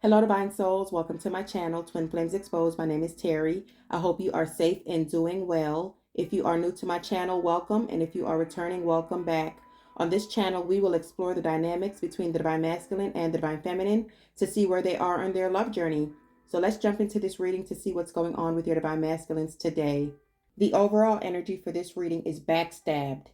Hello, Divine Souls. Welcome to my channel, Twin Flames Exposed. My name is Terry. I hope you are safe and doing well. If you are new to my channel, welcome. And if you are returning, welcome back. On this channel, we will explore the dynamics between the Divine Masculine and the Divine Feminine to see where they are on their love journey. So let's jump into this reading to see what's going on with your Divine Masculines today. The overall energy for this reading is backstabbed,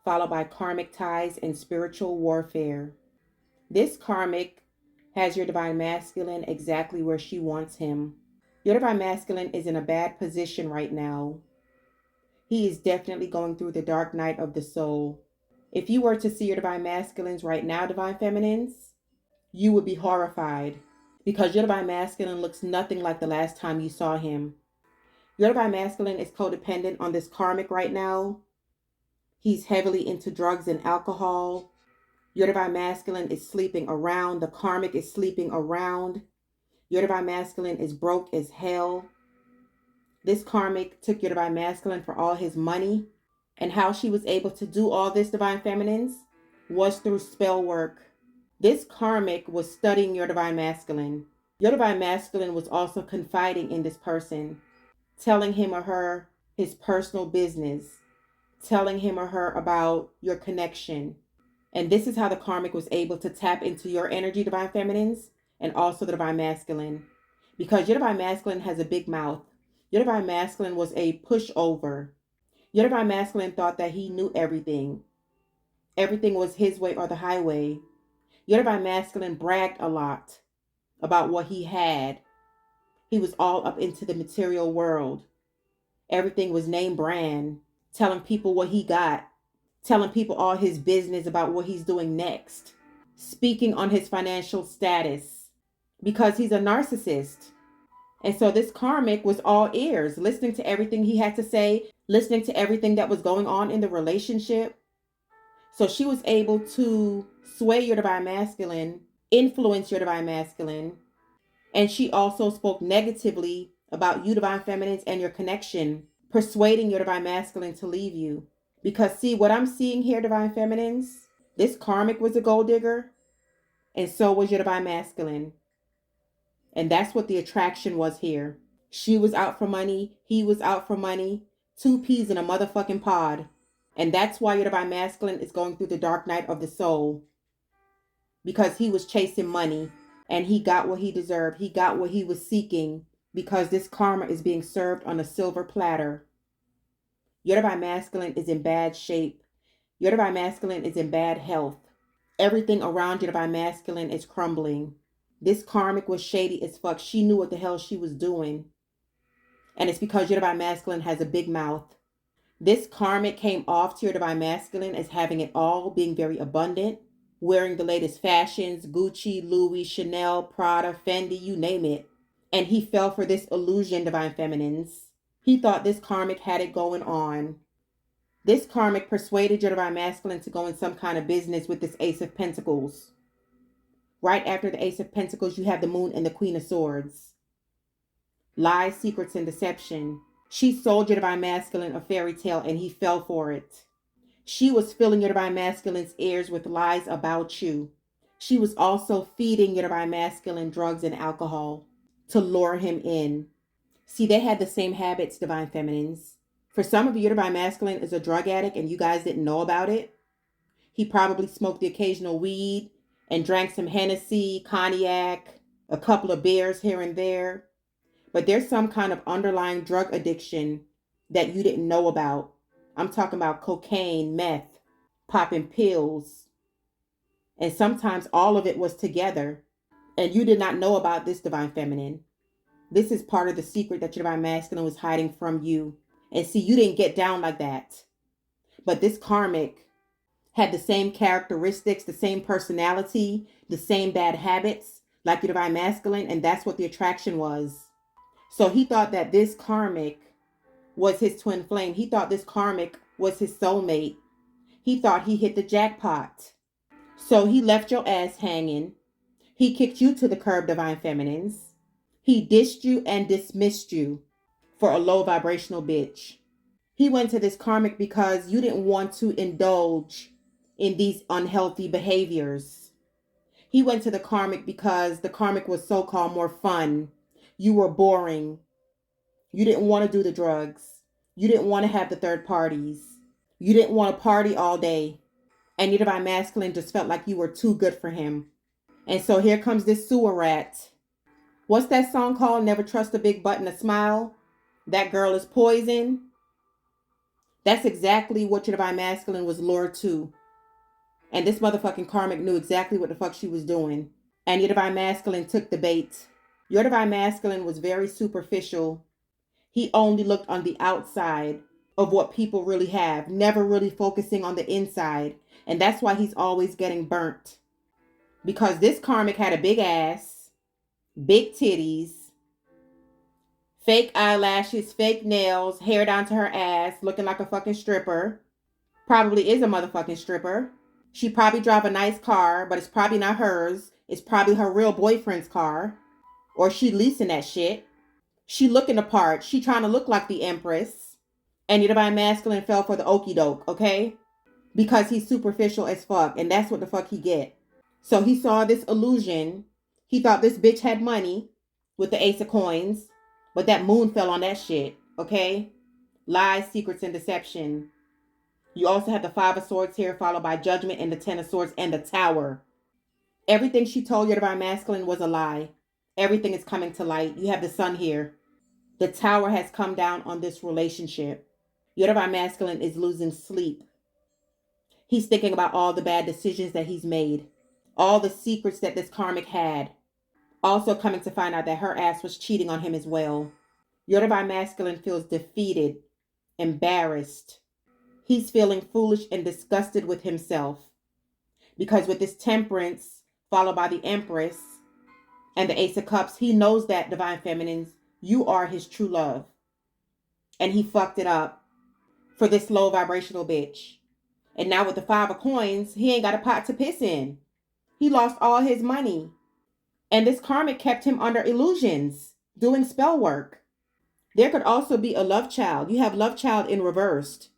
followed by karmic ties and spiritual warfare. This karmic has your Divine Masculine exactly where she wants him. Your Divine Masculine is in a bad position right now. He is definitely going through the dark night of the soul. If you were to see your Divine Masculines right now, Divine Feminines, you would be horrified because your Divine Masculine looks nothing like the last time you saw him. Your Divine Masculine is codependent on this karmic right now. He's heavily into drugs and alcohol. Your Divine Masculine is sleeping around. The karmic is sleeping around. Your Divine Masculine is broke as hell. This karmic took your Divine Masculine for all his money. And how she was able to do all this, Divine Feminines, was through spell work. This karmic was studying your Divine Masculine. Your Divine Masculine was also confiding in this person, telling him or her his personal business, telling him or her about your connection. And this is how the karmic was able to tap into your energy, Divine Feminines, and also the Divine Masculine. Because your Divine Masculine has a big mouth. Your Divine Masculine was a pushover. Your Divine Masculine thought that he knew everything. Everything was his way or the highway. Your Divine Masculine bragged a lot about what he had. He was all up into the material world. Everything was name brand, telling people what he got, telling people all his business about what he's doing next, speaking on his financial status, because he's a narcissist. And so this karmic was all ears, listening to everything he had to say, listening to everything that was going on in the relationship. So she was able to sway your Divine Masculine, influence your Divine Masculine, and she also spoke negatively about you, Divine Feminines, and your connection, persuading your Divine Masculine to leave you. Because see, what I'm seeing here, Divine Feminines, this karmic was a gold digger, and so was your Divine Masculine. And that's what the attraction was here. She was out for money. He was out for money. Two peas in a motherfucking pod. And that's why your Divine Masculine is going through the dark night of the soul. Because he was chasing money, and he got what he deserved. He got what he was seeking, because this karma is being served on a silver platter. Your Divine Masculine is in bad shape. Your Divine Masculine is in bad health. Everything around your Divine Masculine is crumbling. This karmic was shady as fuck. She knew what the hell she was doing. And it's because your Divine Masculine has a big mouth. This karmic came off to your Divine Masculine as having it all, being very abundant, wearing the latest fashions, Gucci, Louis, Chanel, Prada, Fendi, you name it. And he fell for this illusion, Divine Feminines. He thought this karmic had it going on. This karmic persuaded your Divine Masculine to go in some kind of business with this Ace of Pentacles. Right after the Ace of Pentacles, you have the Moon and the Queen of Swords. Lies, secrets, and deception. She sold your Divine Masculine a fairy tale, and he fell for it. She was filling your Divine Masculine's ears with lies about you. She was also feeding your Divine Masculine drugs and alcohol to lure him in. See, they had the same habits, Divine Feminines. For some of you, your Divine Masculine is a drug addict and you guys didn't know about it. He probably smoked the occasional weed and drank some Hennessy, cognac, a couple of beers here and there. But there's some kind of underlying drug addiction that you didn't know about. I'm talking about cocaine, meth, popping pills. And sometimes all of it was together. And you did not know about this, Divine Feminine. This is part of the secret that your Divine Masculine was hiding from you. And see, you didn't get down like that. But this karmic had the same characteristics, the same personality, the same bad habits like your Divine Masculine. And that's what the attraction was. So he thought that this karmic was his twin flame. He thought this karmic was his soulmate. He thought he hit the jackpot. So he left your ass hanging. He kicked you to the curb, Divine Feminines. He dissed you and dismissed you for a low vibrational bitch. He went to this karmic because you didn't want to indulge in these unhealthy behaviors. He went to the Karmic because the Karmic was so-called more fun. You were boring. You didn't want to do the drugs. You didn't want to have the third parties. You didn't want to party all day. And your divine masculine just felt like you were too good for him. And so here comes this sewer rat. What's that song called? Never Trust a Big Butt and a Smile? That girl is poison. That's exactly what your divine masculine was lured to. And this motherfucking Karmic knew exactly what the fuck she was doing. And your divine masculine took the bait. Your divine masculine was very superficial. He only looked on the outside of what people really have, never really focusing on the inside. And that's why he's always getting burnt. Because this Karmic had a big ass, big titties, fake eyelashes, fake nails, hair down to her ass, looking like a fucking stripper. Probably is a motherfucking stripper. She probably drive a nice car, but it's probably not hers. It's probably her real boyfriend's car. Or she leasing that shit. She looking the part. She trying to look like the Empress. And your divine masculine fell for the okie doke, okay? Because he's superficial as fuck. And that's what the fuck he get. So he saw this illusion. He thought this bitch had money with the ace of coins. But that moon fell on that shit, okay? Lies, secrets, and deception. You also have the Five of Swords here, followed by Judgment and the Ten of Swords and the Tower. Everything she told your divine masculine was a lie. Everything is coming to light. You have the Sun here. The Tower has come down on this relationship. Your divine masculine is losing sleep. He's thinking about all the bad decisions that he's made. All the secrets that this Karmic had. Also coming to find out that her ass was cheating on him as well. Your divine masculine feels defeated, embarrassed. He's feeling foolish and disgusted with himself. Because with this Temperance, followed by the Empress, and the Ace of Cups, he knows that, divine feminines, you are his true love. And he fucked it up for this low vibrational bitch. And now with the Five of Coins, he ain't got a pot to piss in. He lost all his money. And this Karmic kept him under illusions, doing spell work. There could also be a love child. You have love child in reversed.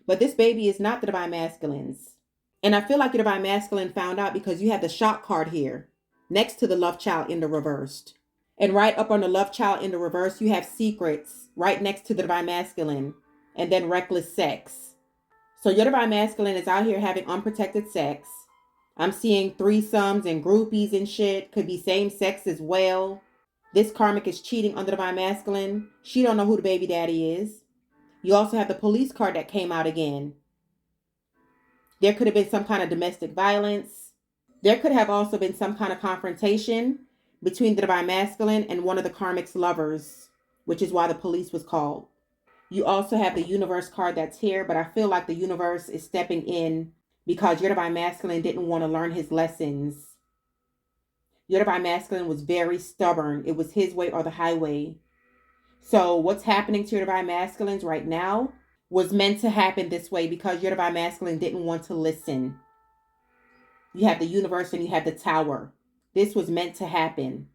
But this baby is not the divine masculines. And I feel like your divine masculine found out because you have the shock card here, next to the love child in the reversed. And right up on the love child in the reverse, you have secrets right next to the divine masculine. And then reckless sex. So your divine masculine is out here having unprotected sex. I'm seeing threesomes and groupies and shit. Could be same sex as well. This Karmic is cheating on the divine masculine. She don't know who the baby daddy is. You also have the police card that came out again. There could have been some kind of domestic violence. There could have also been some kind of confrontation between the divine masculine and one of the Karmic's lovers, which is why the police was called. You also have the universe card that's here, but I feel like the universe is stepping in because your divine masculine didn't want to learn his lessons. Your divine masculine was very stubborn. It was his way or the highway. So what's happening to your divine masculines right now was meant to happen this way because your divine masculine didn't want to listen. You have the universe and you have the Tower. This was meant to happen.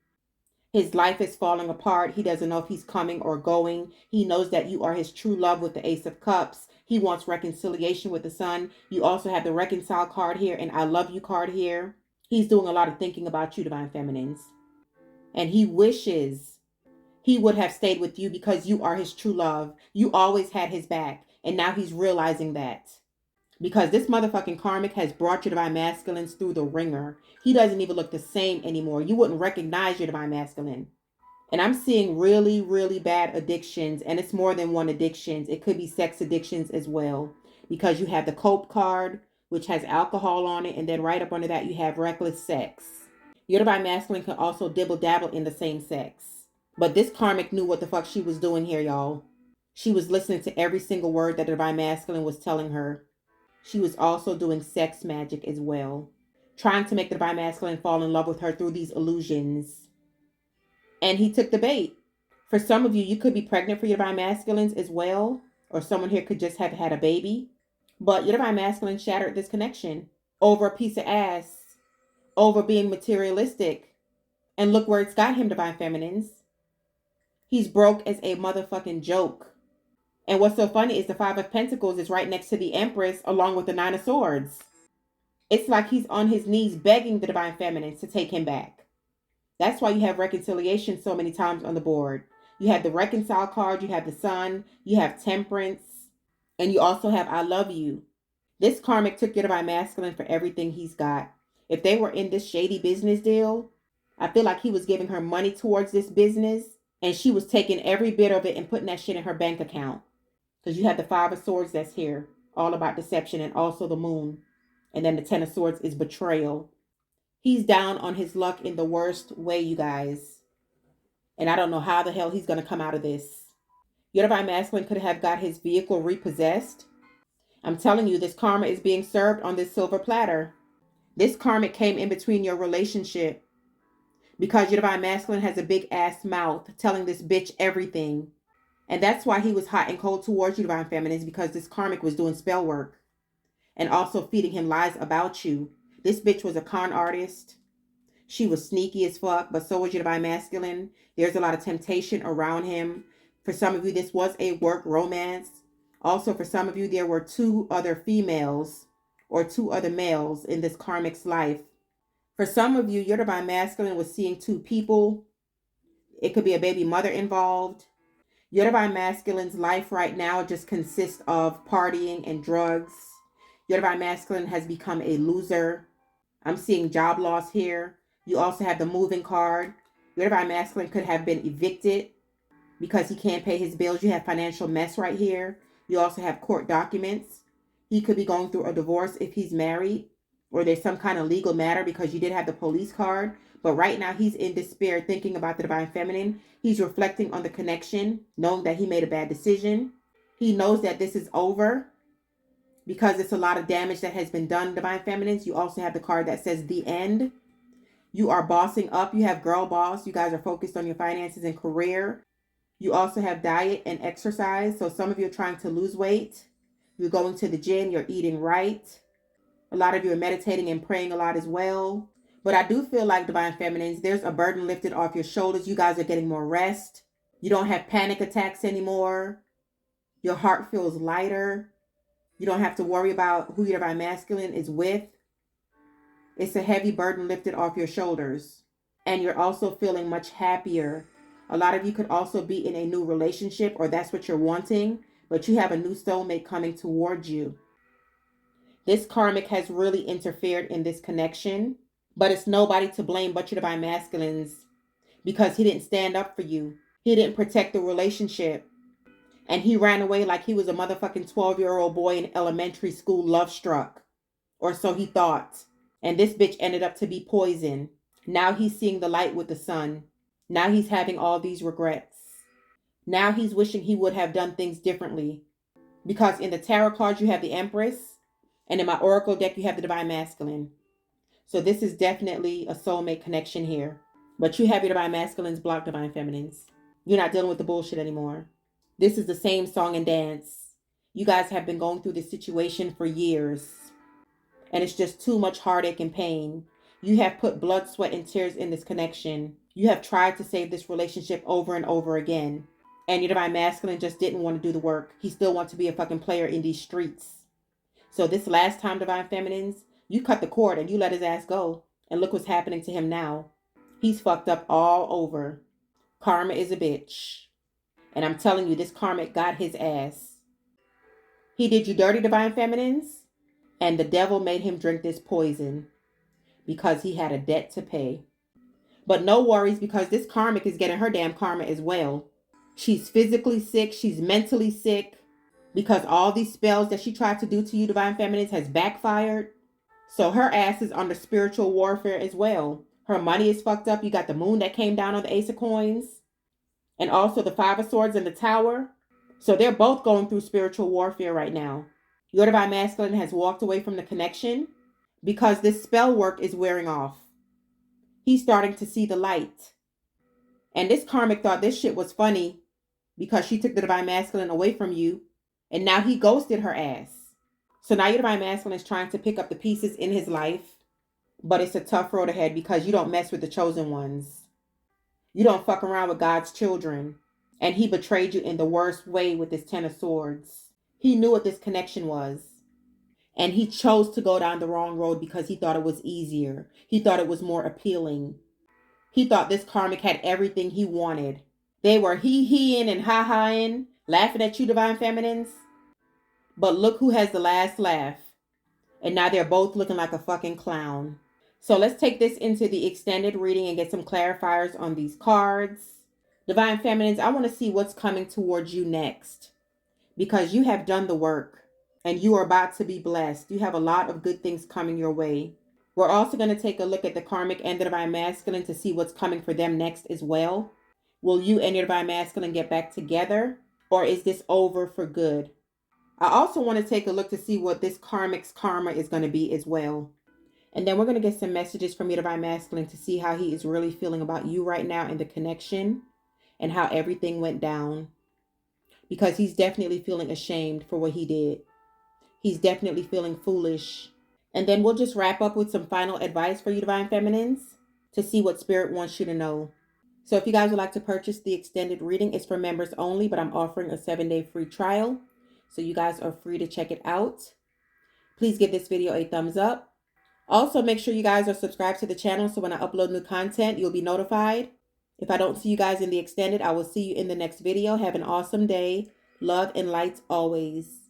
His life is falling apart. He doesn't know if he's coming or going. He knows that you are his true love with the Ace of Cups. He wants reconciliation with the Sun. You also have the Reconcile card here and I love you card here. He's doing a lot of thinking about you, divine feminines. And he wishes he would have stayed with you because you are his true love. You always had his back. And now he's realizing that. Because this motherfucking Karmic has brought your divine masculines through the ringer. He doesn't even look the same anymore. You wouldn't recognize your divine masculine. And I'm seeing really, really bad addictions. And it's more than one addictions. It could be sex addictions as well. Because you have the Cope card, which has alcohol on it. And then right up under that, you have reckless sex. Your divine masculine can also dibble dabble in the same sex. But this Karmic knew what the fuck she was doing here, y'all. She was listening to every single word that the divine masculine was telling her. She was also doing sex magic as well. Trying to make the divine masculine fall in love with her through these illusions. And he took the bait. For some of you, you could be pregnant for your divine masculines as well. Or someone here could just have had a baby. But your divine masculine shattered this connection. Over a piece of ass. Over being materialistic. And look where it's got him, divine feminines. He's broke as a motherfucking joke. And what's so funny is the Five of Pentacles is right next to the Empress along with the Nine of Swords. It's like he's on his knees begging the divine feminine to take him back. That's why you have reconciliation so many times on the board. You have the reconcile card, you have the sun, you have temperance, and you also have I love you. This karmic took your divine masculine for everything he's got. If they were in this shady business deal, I feel like he was giving her money towards this business and she was taking every bit of it and putting that shit in her bank account. Because you have the Five of Swords that's here, all about deception, and also the Moon. And then the Ten of Swords is betrayal. He's down on his luck in the worst way, you guys. And I don't know how the hell he's going to come out of this. Your divine masculine could have got his vehicle repossessed. I'm telling you, this karma is being served on this silver platter. This karmic came in between your relationship because your divine masculine has a big ass mouth telling this bitch everything. And that's why he was hot and cold towards you, divine feminines, because this karmic was doing spell work and also feeding him lies about you. This bitch was a con artist. She was sneaky as fuck, but so was your divine masculine. There's a lot of temptation around him. For some of you, this was a work romance. Also, for some of you, there were two other females or two other males in this karmic's life. For some of you, your divine masculine was seeing two people. It could be a baby mother involved. Your divine masculine's life right now just consists of partying and drugs. Your divine masculine has become a loser. I'm seeing job loss here. You also have the moving card. Your divine masculine could have been evicted because he can't pay his bills. You have financial mess right here. You also have court documents. He could be going through a divorce if he's married, or there's some kind of legal matter because you did have the police card. But right now he's in despair thinking about the divine feminine. He's reflecting on the connection, knowing that he made a bad decision. He knows that this is over because it's a lot of damage that has been done, divine feminines. You also have the card that says the end. You are bossing up. You have girl boss. You guys are focused on your finances and career. You also have diet and exercise. So some of you are trying to lose weight. You're going to the gym. You're eating right. A lot of you are meditating and praying a lot as well. But I do feel like, divine feminines, there's a burden lifted off your shoulders. You guys are getting more rest. You don't have panic attacks anymore. Your heart feels lighter. You don't have to worry about who your divine masculine is with. It's a heavy burden lifted off your shoulders. And you're also feeling much happier. A lot of you could also be in a new relationship, or that's what you're wanting, but you have a new soulmate coming towards you. This karmic has really interfered in this connection, but it's nobody to blame but your divine masculines because he didn't stand up for you. He didn't protect the relationship. And he ran away like he was a motherfucking 12-year-old boy in elementary school, love struck. Or so he thought. And this bitch ended up to be poison. Now he's seeing the light with the sun. Now he's having all these regrets. Now he's wishing he would have done things differently. Because in the tarot cards, you have the Empress. And in my Oracle deck, you have the Divine Masculine. So this is definitely a soulmate connection here. But you have your Divine Masculines blocked, Divine Feminines. You're not dealing with the bullshit anymore. This is the same song and dance. You guys have been going through this situation for years. And it's just too much heartache and pain. You have put blood, sweat, and tears in this connection. You have tried to save this relationship over and over again. And your divine masculine just didn't want to do the work. He still wants to be a fucking player in these streets. So this last time, divine feminines, you cut the cord and you let his ass go. And look what's happening to him now. He's fucked up all over. Karma is a bitch. And I'm telling you, this karmic got his ass. He did you dirty, divine feminines. And the devil made him drink this poison because he had a debt to pay. But no worries, because this karmic is getting her damn karma as well. She's physically sick. She's mentally sick because all these spells that she tried to do to you, divine feminines, has backfired. So her ass is under spiritual warfare as well. Her money is fucked up. You got the moon that came down on the Ace of Coins. And also the Five of Swords and the Tower. So they're both going through spiritual warfare right now. Your divine masculine has walked away from the connection because this spell work is wearing off. He's starting to see the light. And this karmic thought this shit was funny because she took the divine masculine away from you. And now he ghosted her ass. So now your divine masculine is trying to pick up the pieces in his life. But it's a tough road ahead because you don't mess with the chosen ones. You don't fuck around with God's children. And he betrayed you in the worst way with this Ten of Swords. He knew what this connection was. And he chose to go down the wrong road because he thought it was easier. He thought it was more appealing. He thought this karmic had everything he wanted. They were he-heing and ha-haing, laughing at you, divine feminines. But look who has the last laugh. And now they're both looking like a fucking clown. So let's take this into the extended reading and get some clarifiers on these cards. Divine feminines, I want to see what's coming towards you next. Because you have done the work. And you are about to be blessed. You have a lot of good things coming your way. We're also going to take a look at the karmic and the divine masculine to see what's coming for them next as well. Will you and your divine masculine get back together? Or is this over for good? I also want to take a look to see what this karmic's karma is going to be as well. And then we're going to get some messages from your divine masculine to see how he is really feeling about you right now and the connection and how everything went down. Because he's definitely feeling ashamed for what he did. He's definitely feeling foolish. And then we'll just wrap up with some final advice for you divine feminines to see what spirit wants you to know. So if you guys would like to purchase the extended reading, it's for members only, but I'm offering a 7-day free trial. So you guys are free to check it out. Please give this video a thumbs up. Also, make sure you guys are subscribed to the channel so when I upload new content, you'll be notified. If I don't see you guys in the extended, I will see you in the next video. Have an awesome day. Love and light always.